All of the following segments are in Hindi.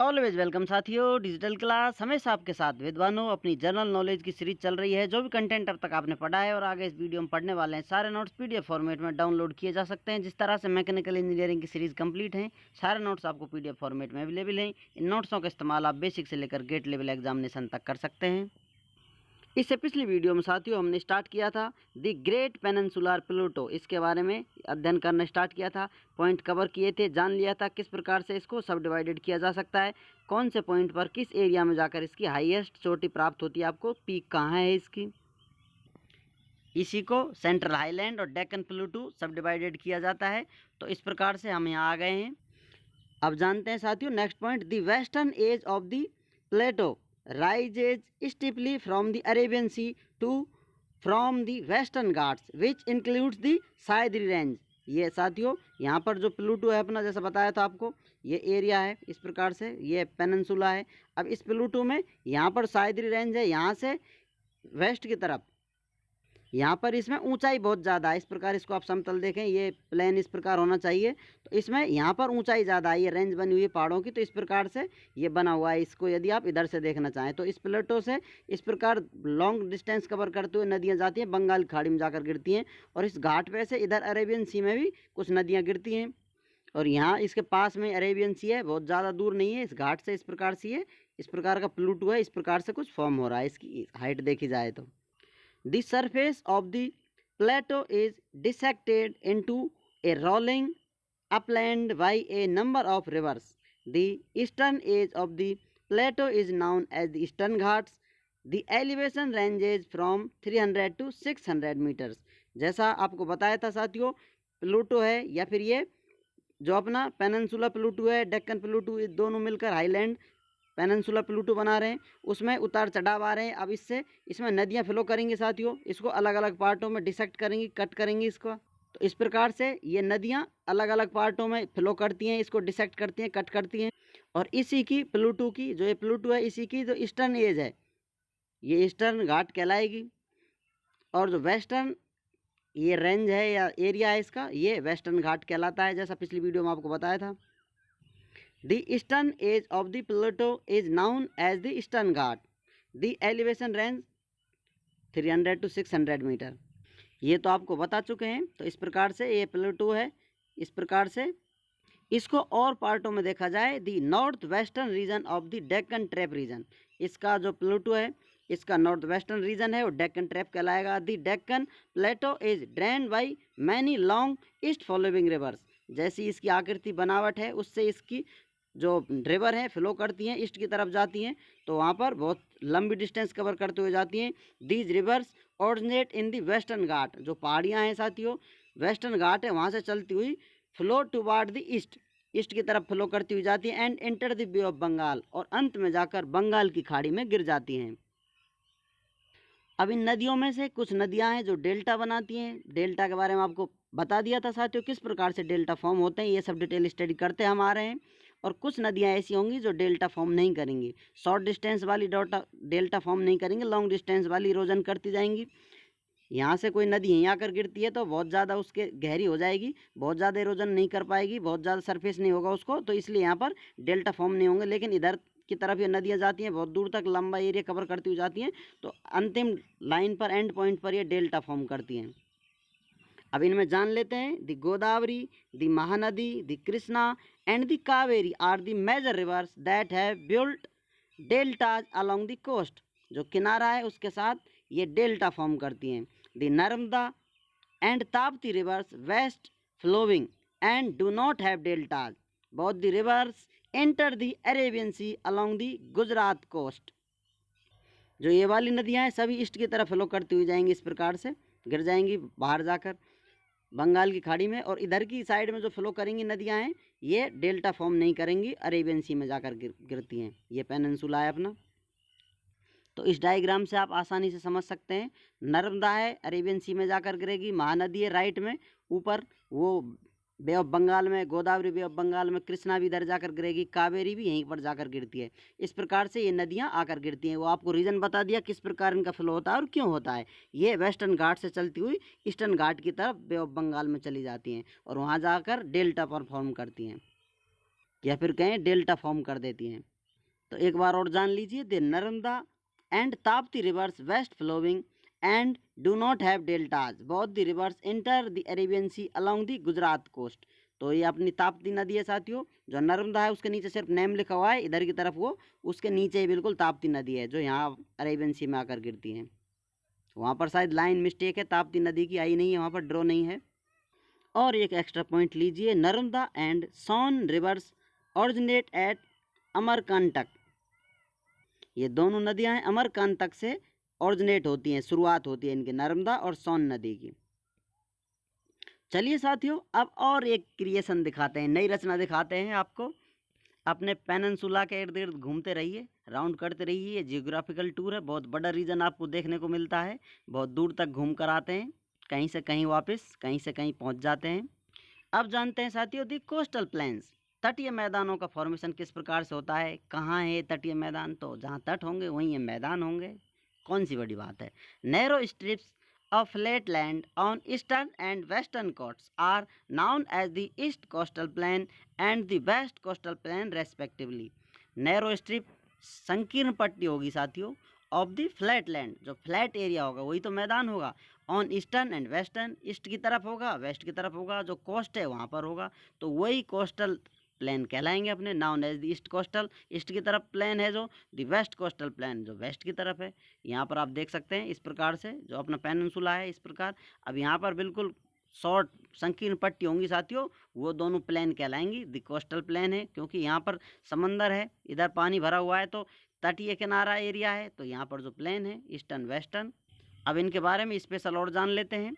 ऑलवेज वेलकम साथियों, डिजिटल क्लास हमेशा आपके साथ विद्वानों। अपनी जनरल नॉलेज की सीरीज चल रही है। जो भी कंटेंट अब तक आपने पढ़ा है और आगे इस वीडियो में पढ़ने वाले हैं, सारे नोट्स पीडीएफ फॉर्मेट में डाउनलोड किए जा सकते हैं। जिस तरह से मैकेनिकल इंजीनियरिंग की सीरीज कंप्लीट है, सारे नोट्स आपको पीडीएफ फॉर्मेट में अवेलेबल हैं। इन नोट्सों का इस्तेमाल आप बेसिक से लेकर गेट लेवल एग्जामिनेशन तक कर सकते हैं। इससे पिछली वीडियो में साथियों हमने स्टार्ट किया था द ग्रेट पेनिनसुलर प्लूटो, इसके बारे में अध्ययन करना स्टार्ट किया था। पॉइंट कवर किए थे, जान लिया था किस प्रकार से इसको सब डिवाइडेड किया जा सकता है, कौन से पॉइंट पर किस एरिया में जाकर इसकी हाईएस्ट चोटी प्राप्त होती है, आपको पीक कहाँ है इसकी। इसी को सेंट्रल हाईलैंड और डेक्कन प्लूटो सब डिवाइडेड किया जाता है। तो इस प्रकार से हम यहाँ आ गए हैं। अब जानते हैं साथियों next point, the western edge of the plateau rises steeply from the Arabian Sea to from the Western Ghats which includes the Sahyadri range. ये साथियों यहाँ पर जो प्लूटो है अपना, जैसा बताया था आपको, ये एरिया है इस प्रकार से, ये पेनिनसुला है। अब इस प्लूटो में यहाँ पर सायद्री रेंज है, यहाँ से वेस्ट की तरफ, यहाँ पर इसमें ऊंचाई बहुत ज़्यादा है। इस प्रकार इसको आप समतल देखें, ये प्लेन इस प्रकार होना चाहिए, तो इसमें यहाँ पर ऊंचाई ज़्यादा है। ये रेंज बनी हुई है पहाड़ों की, तो इस प्रकार से ये बना हुआ है। इसको यदि आप इधर से देखना चाहें तो इस प्लेटो से इस प्रकार लॉन्ग डिस्टेंस कवर करते हुए नदियाँ जाती हैं, बंगाल की खाड़ी में जाकर गिरती हैं, और इस घाट पे से इधर अरेबियन सी में भी कुछ नदियाँ गिरती हैं। और यहाँ इसके पास में अरेबियन सी है, बहुत ज़्यादा दूर नहीं है, इस घाट से इस प्रकार सी है, इस प्रकार का प्लूटो है। इस प्रकार से कुछ फॉर्म हो रहा है, इसकी हाइट देखी जाए तो। The surface of the plateau is dissected into a rolling upland by a number of rivers. The eastern edge of the plateau is known as the Eastern Ghats. The elevation ranges from 300 to 600 meters. जैसा आपको बताया था साथियों, प्लूटो है या फिर ये जो अपना पेनिनसुला प्लूटो है, डेक्कन प्लूटो, ये दोनों मिलकर हाईलैंड पेनिनसुला प्लूटो बना रहे हैं, उसमें उतार चढ़ाव आ रहे हैं। अब इसमें नदियाँ फ्लो करेंगी साथियों, इसको अलग अलग पार्टों में डिसेक्ट करेंगी, कट करेंगी इसको। तो इस प्रकार से ये नदियाँ अलग अलग पार्टों में फ्लो करती हैं, इसको डिसेक्ट करती हैं, कट करती हैं। और इसी की प्लूटो की जो ये प्लूटो है, इसी की जो ईस्टर्न एज है, ये ईस्टर्न घाट कहलाएगी। और जो वेस्टर्न ये रेंज है या एरिया है इसका, ये वेस्टर्न घाट कहलाता है, जैसा पिछली वीडियो में आपको बताया था। The eastern edge of the plateau is known as the Eastern Ghat. The elevation range 300 to 600 metre. ये तो आपको बता चुके हैं। तो इस प्रकार से ये प्लेटो है। इस प्रकार से इसको और पार्टों में देखा जाए, the north western region of the Deccan trap region, इसका जो प्लेटो है इसका नॉर्थ वेस्टर्न रीजन है और डेक्कन ट्रैप कहलाएगा। The Deccan plateau is drain by many long east following rivers. जैसी इसकी आकृति बनावट है, उससे इसकी जो रिवर हैं फ्लो करती हैं, ईस्ट की तरफ जाती हैं, तो वहाँ पर बहुत लंबी डिस्टेंस कवर करते हुए जाती हैं। These rivers originate in the western Ghat, जो पहाड़ियाँ हैं साथियों, वेस्टर्न घाट है, वहाँ से चलती हुई flow toward the east, east की तरफ फ्लो करती हुई जाती हैं। And enter the Bay of Bengal, और अंत में जाकर बंगाल की खाड़ी में गिर जाती हैं। अब इन नदियों में से कुछ नदियाँ हैं जो डेल्टा बनाती हैं। डेल्टा के बारे में आपको बता दिया था साथियों, किस प्रकार से डेल्टा फॉर्म होते हैं, ये सब डिटेल स्टडी करते हम आ रहे हैं। और कुछ नदियाँ ऐसी होंगी जो डेल्टा फॉर्म नहीं करेंगी, शॉर्ट डिस्टेंस वाली डेल्टा फॉर्म नहीं करेंगी, लॉन्ग डिस्टेंस वाली इरोजन करती जाएंगी। यहाँ से कोई नदी यहीं आकर गिरती है तो बहुत ज़्यादा उसके गहरी हो जाएगी, बहुत ज़्यादा इरोजन नहीं कर पाएगी, बहुत ज़्यादा सरफेस नहीं होगा उसको, तो इसलिए यहाँ पर डेल्टा फॉर्म नहीं होंगे। लेकिन इधर की तरफ ये नदियाँ जाती हैं, बहुत दूर तक लंबा एरिया कवर करती हुई जाती हैं, तो अंतिम लाइन पर, एंड पॉइंट पर ये डेल्टा फॉर्म करती हैं। अब इनमें जान लेते हैं, the Godavari, the Mahanadi, the Krishna and the Kaveri are the major rivers that have built deltas along the coast. जो किनारा है उसके साथ ये डेल्टा फॉर्म करती हैं। The Narmada and Tapti rivers west flowing and do not have deltas, both the rivers enter the Arabian Sea along the Gujarat coast. जो ये वाली नदियाँ हैं सभी ईस्ट की तरफ फ्लो करती हुई जाएंगी, इस प्रकार से गिर जाएंगी बाहर जाकर बंगाल की खाड़ी में। और इधर की साइड में जो फ्लो करेंगी नदियाँ हैं ये डेल्टा फॉर्म नहीं करेंगी, अरेबियन सी में जाकर गिरती हैं। ये पेनिनसुला है अपना। तो इस डायग्राम से आप आसानी से समझ सकते हैं, नर्मदा है अरेबियन सी में जाकर गिरेगी, महानदी है राइट में ऊपर वो बे ऑफ बंगाल में, गोदावरी बे ऑफ बंगाल में, कृष्णा भी इधर जाकर गिरेगी, कावेरी भी यहीं पर जाकर गिरती है। इस प्रकार से ये नदियाँ आकर गिरती हैं। वो आपको रीज़न बता दिया किस प्रकार इनका फ्लो होता है और क्यों होता है। ये वेस्टर्न घाट से चलती हुई ईस्टर्न घाट की तरफ बे ऑफ बंगाल में चली जाती हैं और वहाँ जाकर डेल्टा पर फॉर्म करती हैं। या फिर कहें डेल्टा फॉर्म कर देती हैं। तो एक बार और जान लीजिए, the Narmada and Tapti rivers west flowing and do not have deltas, both the rivers enter the Arabian Sea along the Gujarat coast. तो ये अपनी ताप्ती नदी है साथियों, जो नर्मदा है उसके नीचे सिर्फ नेम लिखा हुआ है, इधर की तरफ वो उसके नीचे ही बिल्कुल ताप्ती नदी है जो यहाँ अरेबियन सी में आकर गिरती है। वहाँ पर शायद लाइन मिस्टेक है, ताप्ती नदी की आई नहीं है, वहाँ पर ड्रॉ नहीं है। और एक एक्स्ट्रा पॉइंट लीजिए, Narmada and Son rivers originate at Amarkantak. ये दोनों नदियां हैं अमरकंटक से ऑरिजिनेट होती हैं, शुरुआत होती है इनकी, नर्मदा और सोन नदी की। चलिए साथियों, अब और एक क्रिएशन दिखाते हैं, नई रचना दिखाते हैं आपको। अपने पेनिनसुला के इर्द गिर्द घूमते रहिए, राउंड करते रहिए। ये जियोग्राफिकल टूर है, बहुत बड़ा रीजन आपको देखने को मिलता है, बहुत दूर तक घूम कर आते हैं, कहीं से कहीं वापस, कहीं से कहीं पहुंच जाते हैं। अब जानते हैं साथियों, दी कोस्टल प्लेन्स, तटीय मैदानों का फॉर्मेशन किस प्रकार से होता है। कहाँ है तटीय मैदान, तो जहाँ तट होंगे वहीं ये मैदान होंगे, कौन सी बड़ी बात है। Narrow strips of flat land on eastern and western coasts are known as the east coastal plain and the west coastal plain respectively। Narrow strip संकीर्ण पट्टी होगी साथियों, ऑफ द फ्लैट लैंड, जो फ्लैट एरिया होगा वही तो मैदान होगा। On eastern and western, east की तरफ होगा, वेस्ट की तरफ होगा, जो कोस्ट है वहाँ पर होगा, तो वही कोस्टल प्लेन कहलाएंगे अपने, known as the east coastal. East की तरफ प्लेन है जो द वेस्ट कोस्टल प्लेन, जो वेस्ट की तरफ है। यहाँ पर आप देख सकते हैं इस प्रकार से, जो अपना पेनिनसुला है इस प्रकार। अब यहाँ पर बिल्कुल शॉर्ट संकीर्ण पट्टी होंगी साथियों, वो दोनों प्लेन कहलाएंगी, द कोस्टल प्लेन है, क्योंकि यहाँ पर समंदर है, इधर पानी भरा हुआ है, तो तटीय किनारा एरिया है, तो यहाँ पर जो प्लेन है ईस्टर्न वेस्टर्न। अब इनके बारे में स्पेशल और जान लेते हैं।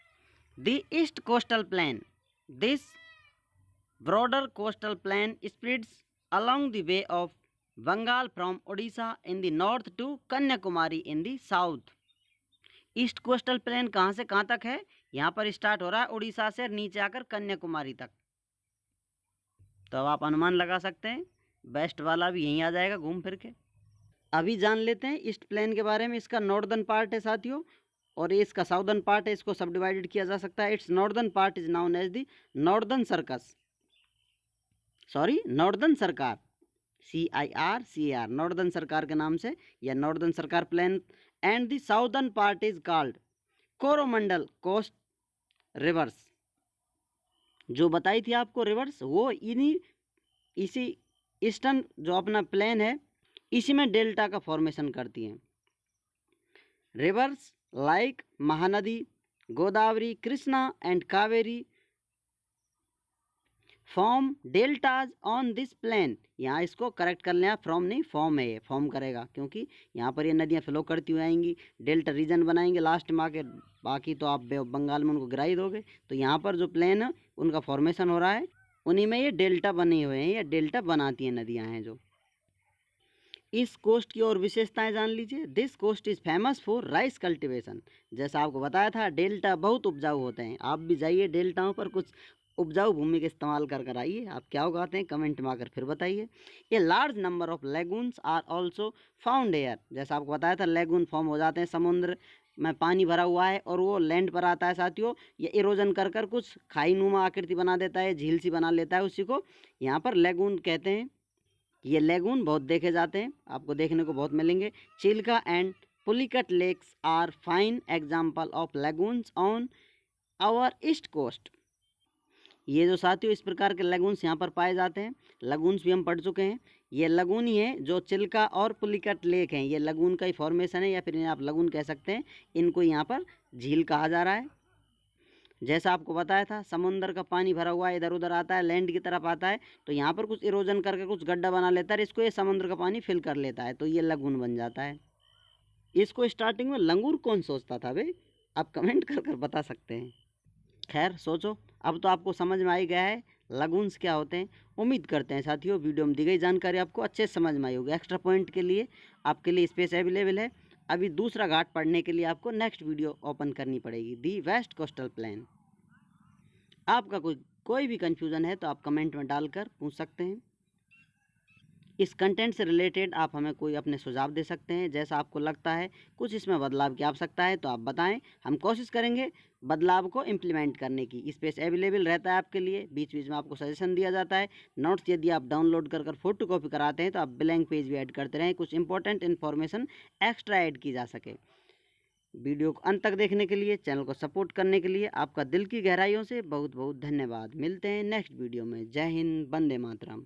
The east coastal plain, this broader coastal plain spreads along the Bay of Bengal from Odisha in the north to Kanyakumari in the south। East coastal plain कहाँ से कहाँ तक है, यहाँ पर स्टार्ट हो रहा है उड़ीसा से नीचे आकर कन्याकुमारी तक। तो अब आप अनुमान लगा सकते हैं वेस्ट वाला भी यहीं आ जाएगा घूम फिर के। अभी जान लेते हैं ईस्ट प्लेन के बारे में। इसका नॉर्दर्न पार्ट है साथियों, और ये इसका साउदर्न पार्ट है, इसको सब डिवाइडेड किया जा सकता है। Its northern part is known as the northern Circars, northern Circars, CIRCAR, northern Circars के नाम से या northern Circars plain. And the southern part is called Coromandel coast rivers. जो बताई थी आपको रिवर्स, वो इसी ईस्टर्न जो अपना प्लेन है इसी में डेल्टा का फॉर्मेशन करती हैं। Rivers like Mahanadi, Godavari, Krishna and Kaveri form deltas on this plain. यहाँ इसको करेक्ट कर लें, फ्रॉम नहीं फॉर्म है, ये फॉर्म करेगा, क्योंकि यहाँ पर ये नदियाँ फ्लो करती हुई आएंगी, डेल्टा रीजन बनाएंगे लास्ट में आके, बाकी तो आप बंगाल में उनको गिरा ही दोगे। तो यहाँ पर जो प्लेन है उनका फॉर्मेशन हो रहा है, उन्हीं में ये डेल्टा बने हुए हैं, ये डेल्टा बनाती हैं नदियाँ हैं जो। इस कोस्ट की और विशेषताएं जान लीजिए। This coast is famous for rice cultivation. जैसा आपको बताया था डेल्टा बहुत उपजाऊ होते हैं, आप भी जाइए डेल्टाओं पर, कुछ उपजाऊ भूमि का इस्तेमाल कर आइए। आप क्या उगाते हैं कमेंट में आकर फिर बताइए। ये large number of lagoons are also found here. जैसा आपको बताया था लेगून फॉर्म हो जाते हैं, समुद्र में पानी भरा हुआ है और वो लैंड पर आता है साथियों, ये इरोजन कर कुछ खाई नुमा आकृति बना देता है, झील सी बना लेता है, उसी को यहाँ पर लेगून कहते हैं। ये लेगून बहुत देखे जाते हैं, आपको देखने को बहुत मिलेंगे। Chilka and Pulicat lakes are fine example of lagoons on our east coast. ये जो साथियों इस प्रकार के लगून्स यहाँ पर पाए जाते हैं, लगून्स भी हम पढ़ चुके हैं। ये लगून ही है जो चिल्का और पुलिकट लेक हैं, ये लगून का ही फॉर्मेशन है, या फिर आप लगून कह सकते हैं। इनको यहाँ पर झील कहा जा रहा है। जैसा आपको बताया था समुद्र का पानी भरा हुआ है, इधर उधर आता है, लैंड की तरफ आता है, तो यहाँ पर कुछ इरोजन करके कुछ गड्ढा बना लेता है, इसको ये समुद्र का पानी फिल कर लेता है, तो ये लगून बन जाता है। इसको स्टार्टिंग में लंगूर कौन सोचता था भाई, आप कमेंट कर बता सकते हैं। खैर सोचो, अब तो आपको समझ में आ ही गया है लगून्स क्या होते हैं। उम्मीद करते हैं साथियों वीडियो में दी गई जानकारी आपको अच्छे से समझ में आई होगी। एक्स्ट्रा पॉइंट के लिए आपके लिए स्पेस अवेलेबल है। अभी दूसरा घाट पढ़ने के लिए आपको नेक्स्ट वीडियो ओपन करनी पड़ेगी, दी वेस्ट कोस्टल प्लेन। आपका कोई भी कन्फ्यूज़न है तो आप कमेंट में डालकर पूछ सकते हैं। इस कंटेंट से रिलेटेड आप हमें कोई अपने सुझाव दे सकते हैं। जैसा आपको लगता है कुछ इसमें बदलाव की आवश्यकता है तो आप बताएं, हम कोशिश करेंगे बदलाव को इम्प्लीमेंट करने की। स्पेस अवेलेबल रहता है आपके लिए, बीच बीच में आपको सजेशन दिया जाता है। नोट्स यदि आप डाउनलोड कर फोटो कॉपी कराते हैं तो आप ब्लैंक पेज भी ऐड करते रहें, कुछ इंपॉर्टेंट इन्फॉर्मेशन एक्स्ट्रा ऐड की जा सके। वीडियो को अंत तक देखने के लिए, चैनल को सपोर्ट करने के लिए आपका दिल की गहराइयों से बहुत बहुत धन्यवाद। मिलते हैं नेक्स्ट वीडियो में। जय हिंद, वंदे मातरम।